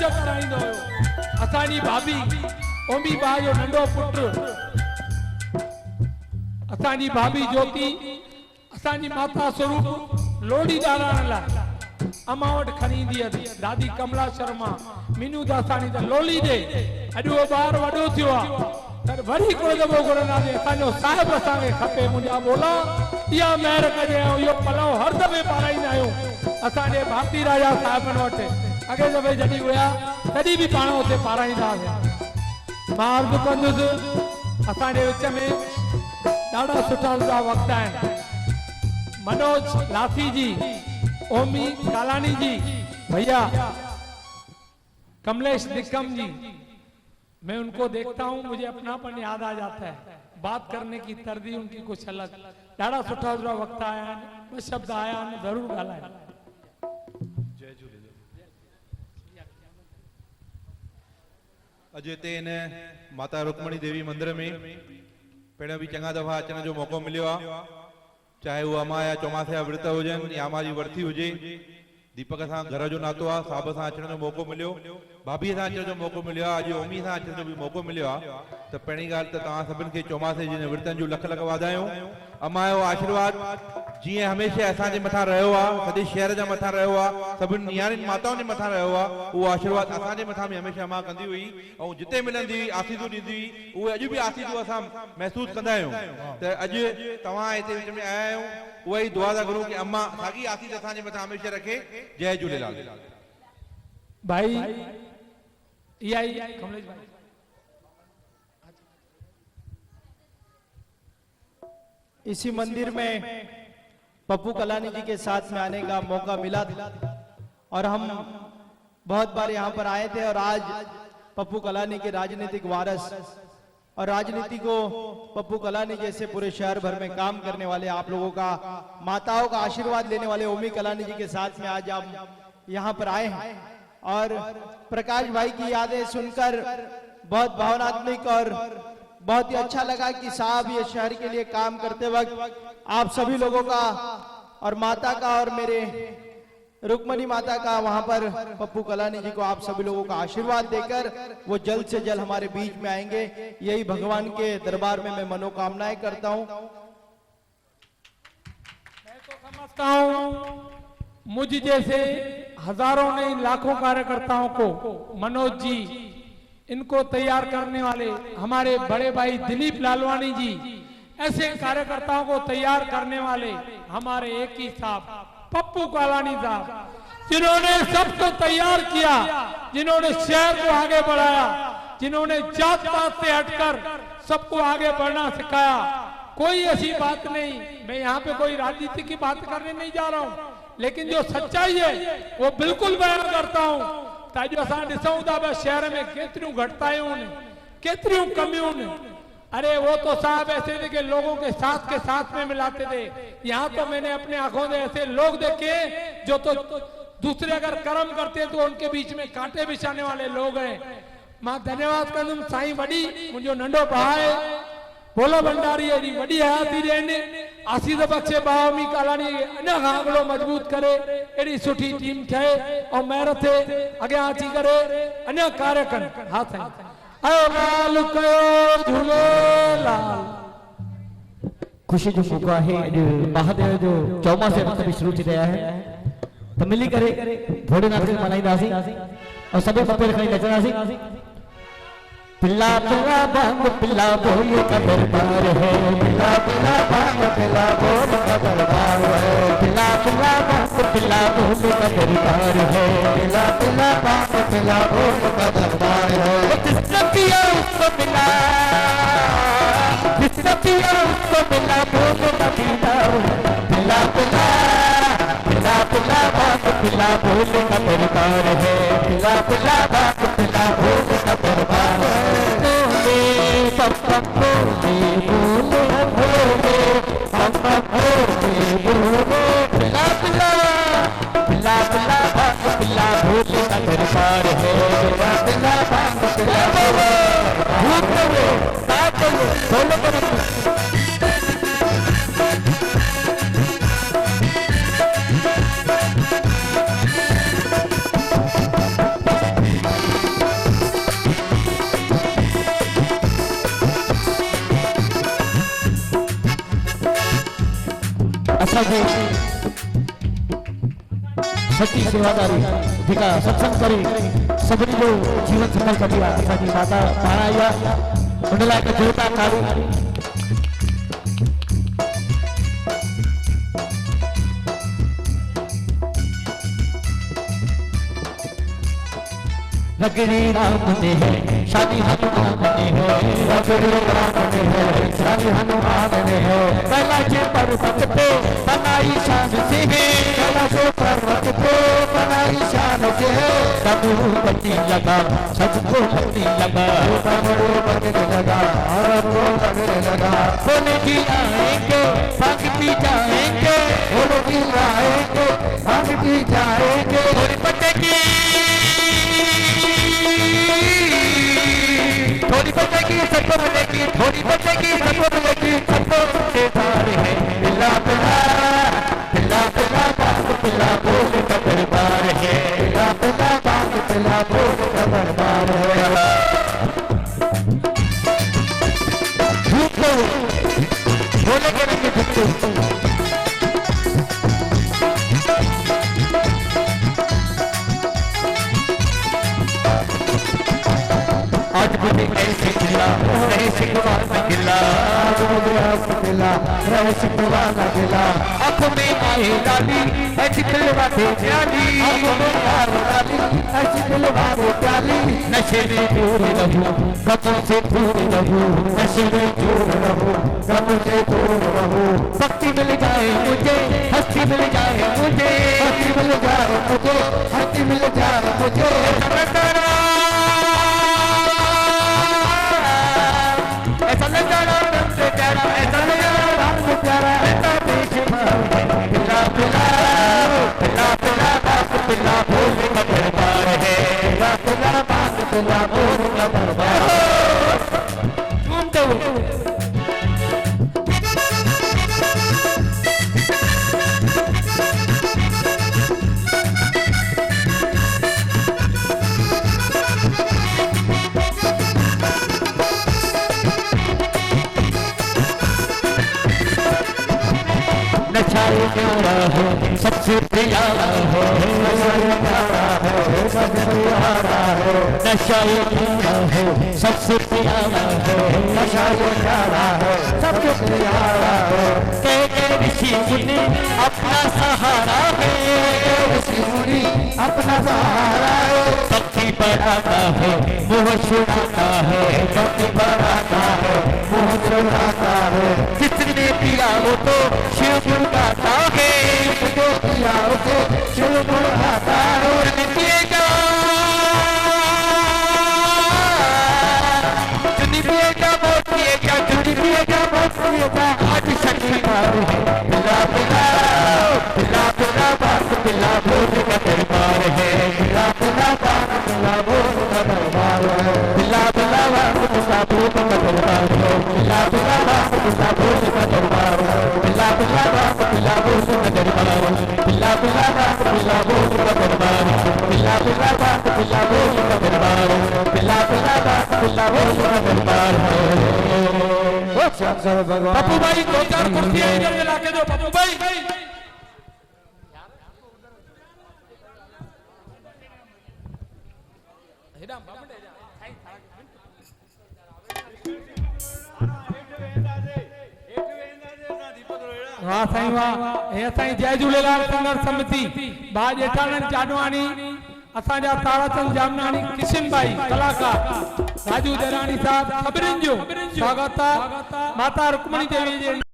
कराईंदो हुयो। असांजी भाभी ओमी बा जो नंढो पुटु, असांजी भाभी ज्योति असांजी माता स्वरूप लोड़ी ॾाराइण लाइ अम्मा वटि खणी ईंदी हुई। दादी कमला शर्मा मीनू दासानी त लोली ॾे। अॼु उहो ॿार वॾो थियो आहे त वरी हिकिड़ो दफ़ो घुरंदासीं असांजो साहिबु असांखे खपे। मुंहिंजा बोला इहा महिर कजे ऐं इहो पलव हर दफ़े पाराईंदा आहियूं असांजे भारती राजा साहिबनि वटि। अॻे दफ़े जॾहिं हुया तॾहिं बि पाण हुते पाराईंदा हुआसीं। मां अर्ज़ु कंदुसि असांजे विच में ॾाढा सुठा सुठा वक़्त आहिनि। मनोज लाठी जी, ओमी कालानी जी, भैया कमलेश निकम जी, मैं उनको देखता हूँ मुझे अपनापन याद आ जाता है। बात करने की तरदी उनकी कुछ अलग। ॾाढा सुठा सुठा वक़्त आया आहिनि। ॿ शब्द आया आहिनि ज़रूर ॻाल्हाए। जय झूलेलाल। अॼु हिते इन माता रुक्मणी देवी मंदिर में पहिरियों बि चङा दफ़ा अचण जो मौक़ो मिलियो आहे। चाहे वो अमा या चौमासे जा विर्त हुजनि या अमा जी वरती हुजे। दीपक सां घर जो नातो आहे, साहब सां अचण जो मौक़ो मिलियो, भाभी सां अचण जो मौक़ो मिलियो आहे, अॼु ओमी सां अचण जो बि मौक़ो मिलियो आहे। त पहिरीं ॻाल्हि त तव्हां सभिनि खे चौमासे जी विर्तनि जूं लख लख वाधायूं। अमा जो आशीर्वाद जीअं हमेशह असांजे मथां रहियो आहे, सॼे शहर जे मथां रहियो आहे, सभिनि नियाणियुनि माताउनि जे मथां रहियो आहे, उहो आशीर्वाद असांजे मथां बि हमेशह अमा कंदी हुई। ऐं जिते मिलंदी हुई आसीसूं ॾींदी हुई। उहे अॼु बि आसीसूं असां महसूसु कंदा आहियूं। त अॼु तव्हां हिते विच में आया आहियूं, उहा ई दुआ था करूं कि अम्मा साॻी आसीस असांजे मथां हमेशह रखे। जय झूलेलाल भाई। इहा ई कमलेश भाई इसी मंदिर में पप्पू कलानी जी के साथ में आने का मौका मिला था और हम बहुत बार यहाँ पर आए थे। और आज पप्पू कलानी के राजनीतिक वारस और राजनीति को पप्पू कलानी जैसे पूरे शहर भर में काम करने वाले आप लोगों का, माताओं का आशीर्वाद लेने वाले ओमी कलानी जी के साथ में आज हम यहाँ पर आए हैं। और प्रकाश भाई की यादें सुनकर बहुत भावनात्मक और बहुत ही अच्छा लगा कि साहब ये शहर के लिए काम करते वक्त आप सभी लोगों का और माता का और मेरे रुक्मणी माता का वहां पर पप्पू कलानी जी को आप सभी लोगों का आशीर्वाद देकर वो जल्द से जल्द हमारे बीच में आएंगे। यही भगवान के दरबार में मैं मनोकामनाएं करता हूं। मैं तो समझता हूं मुझ जैसे हजारों नहीं लाखों कार्यकर्ताओं को मनोज जी, इनको तैयार करने वाले हमारे बड़े भाई दिलीप लालवानी जी, ऐसे कार्यकर्ताओं को तैयार करने वाले हमारे एक ही साहब पप्पू कलानी साहब, जिन्होंने सबको तैयार किया, जिन्होंने शहर को आगे बढ़ाया, जिन्होंने जात पात से हटकर सबको आगे बढ़ना सिखाया। कोई ऐसी बात नहीं, मैं यहाँ पे कोई राजनीति की बात करने नहीं जा रहा हूँ, लेकिन जो सच्चाई है वो बिल्कुल बयान करता हूँ। ताकि असां ॾिसूं था शहर में केतिरियूं घटितायूं आहिनि, केतिरियूं कमियूं आहिनि। अरे वो तो साहब ऐसे थे कि लोगों के साथ में मिलाते थे। यहाँ तो मैंने अपने आंखों से ऐसे लोग देखे जो तो दूसरे अगर कर्म करते तो उनके बीच में कांटे बिछाने वाले लोग हैं। मां धन्यवाद कंदुमि साईं वॾी मुंहिंजो नंढो भाउ आहे भोलो भंडारी एॾी वॾी हयाती ॾियनि, आसीस बख्शे बामी कालानी अञा खां अॻिलो मजबूत करे एॾी सुठी टीम ठहे ऐं महिर थिए अॻियां अची करे अञा कार्य कनि। हा साईं लाल कयो झूलेलाल। खुशी जो मौका है, महादेव जो चौमासे वक्त भी शुरू थी रहा है, तो मिली करे भोलेनाथ खे मनाईंदासीं और सभई मथे खणी नचंदासीं। पिल्ला पिल्ला भांग पिल्ला बोल का दरबार है, पिल्ला पिल्ला भांग पिल्ला बोल का दरबार है, पिल्ला पिल्ला भांग पिल्ला बोल का दरबार है, पिल्ला पिल्ला भांग पिल्ला बोल का दरबार है। जिसने पिया उसको मिला, जिसने पिया उसको मिला, बोल का पिल्ला पिल्ला पिल्ला पिल्ला पिल्ला भांग पिल्ला बोल का दरबार है, पिल्ला पिल्ला भांग पिल्ला बोल का दरबार है। पप्पा बोले बोले बोले पप्पा बोले बोले पिला पिला पिला पिला भांग पिला भोले का दरबार है, पिला पिला भांग पिला बोले भूत बोले साथ बोले बोले असांजी सच्ची सेवादारी जेका सत्संग करे सभिनी जो जीवन सफल कंदी आहे असांजी माता पाण आई आहे उन लाइ हिकु जोरदार ताली रगड़ी राम में है शादी हनुमान में है रगड़ी राम में है शादी हनुमान में है कैलाश पर्वत पे बनाई शान से है कैलाश पर्वत पे बनाई शान से है सबको पति लगा सबको पति लगा सबको पति लगा और को लगने लगा सोने की आएंगे भाग पी जाएंगे सोने की आएंगे भाग पी जाएंगे थोड़ी बचेगी थोड़ी बचेगी सबको मिलेगी थोड़ी बचेगी सबको मिलेगी सबको धार है पिला पिला पिला पिला बाप पिला बोल का दरबार है पिला पिला बाप पिला बोल का दरबार है झूठ बोले के नहीं झूठ आज मुझे ऐसे खिला रहे सिकवा न गिला आज मुझे ऐसे खिला रहे सिकवा न गिला आंखों में आए लाली ऐसी दिलवा दे प्याली आंखों में आए लाली ऐसी दिलवा दे प्याली नशे में दूर रहूं गमों से दूर रहूं नशे में दूर रहूं गमों से दूर रहूं भक्ति मिल जाए मुझे हस्ती मिल जाए मुझे हस्ती मिल जाए मुझे हस्ती मिल जाए मुझे ऐसा नजारा रंग से प्यारा ऐसा नजारा रंग से प्यारा ऐसा बेशुमार पिला पिला पिला पिला बाप पिला भोले का दरबार है पिला पिला बाप पिला भोले का दरबार घूमते हुए नशाए प्यारा हो सबसे प्यारा हो नशाए प्यारा हो सबसे प्यारा हो नशाए प्यारा हो सबसे प्यारा हो नशाए प्यारा हो सबसे प्यारा हो के ऋषि मुनि अपना सहारा है ऋषि मुनि अपना सहारा है भक्ति बढ़ाता है मोह छुड़ाता है भक्ति बढ़ाता है मोह छुड़ाता है जिसने पिया वो तो शिव गुण गाता है जिसने पिया वो तो शिव गुण गाता है पिएगा चुनी पिएगा वो पिएगा चुनी पिएगा वो पिएगा आज शनिवार है पिला पिला पिला पिला बाप पिला भोज का दरबार है पिला पिला बाप पिला भोज का दरबार है पिला पिला बाप पिला भोज का दरबार है पिला पिला बाप पिला भोज का दरबार है पिला पिला बाप पिला भोज का दरबार है पिला पिला बाप पिला भोज का दरबार है पिला पिला बाप पिला भोज का दरबार है पिला पिला बाप पिला भोज का दरबार है पप्पू भाई दो चार कुर्सियां इधर मिला के दो पप्पू भाई वाह साईं वाह हे साईं जय झूलेलाल संघर्ष समिति भाउ जेठाणन चाडवानी असांजा ताराचंद जामनानी किशन भाई कलाकार राजू दरानी साहब सभिनीनि जो स्वागत आहे माता रुक्मणी देवी जे